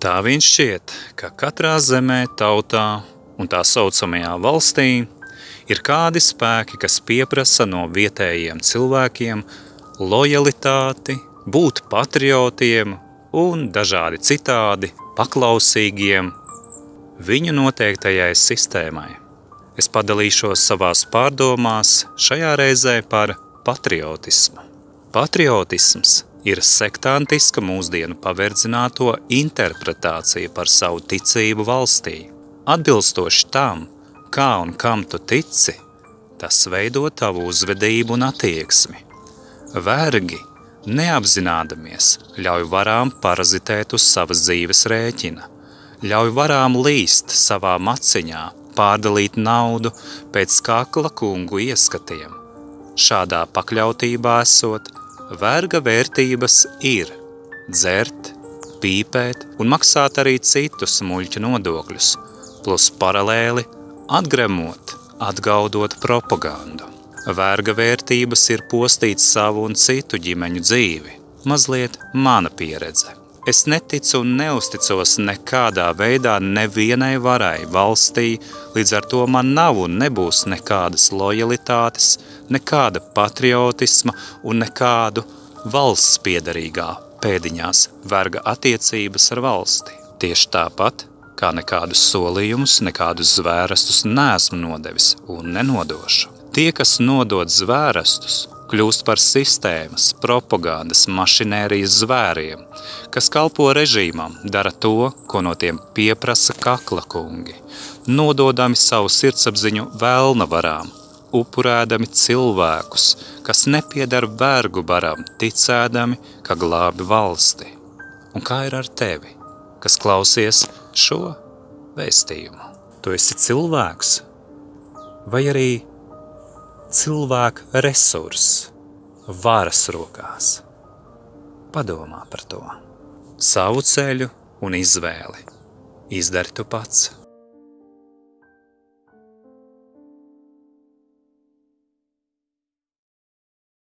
Tā vien šķiet, ka katrā zemē, tautā un tā saucamajā valstī ir kādi spēki, kas pieprasa no vietējiem cilvēkiem lojalitāti, būt patriotiem un dažādi citādi paklausīgiem viņu noteiktajai sistēmai. Es padalīšos savās pārdomās šajā reizē par patriotismu. Patriotisms ir sektantiska mūsdienu paverdzināto interpretācija par savu ticību valstī. Atbilstoši tam, kā un kam tu tici, tas veido tavu uzvedību un attieksmi. Vergi, neapzinādamies, ļauj varām parazitēt uz savas dzīves rēķina, ļauj varām līst savā maciņā, pārdalīt naudu pēc kakla kungu ieskatiem. Šādā pakļautībā esot, verga vērtības ir dzert, pīpēt un maksāt arī citus muļķu nodokļus, plus paralēli atgremot, atgaudot propagandu. Verga vērtības ir postīt savu un citu ģimeņu dzīvi. Mazliet mana pieredze. Es neticu un neusticos nekādā veidā nevienai varai valstī, līdz ar to man nav un nebūs nekādas lojalitātes, nekāda patriotisma un nekādu valsts piederīgā pēdiņās verga attiecības ar valsti. Tieši tāpat, kā nekādus solījumus, nekādus zvērestus neesmu nodevis un nenodošu. Tie, kas nodod zvērestus, kļūst par sistēmas, propagandas, mašinērijas zvēriem, kas kalpo režīmam, dara to, ko no tiem pieprasa kakla kungi, nododami savu sirdsapziņu velna varām, upurēdami cilvēkus, kas nepiedar vergu baram, ticēdami, ka glābi valsti. Un kā ir ar tevi, kas klausies šo vēstījumu? Tu esi cilvēks vai arī cilvēka resurss varas rokās? Padomā par to. Savu ceļu un izvēli izdari tu pats.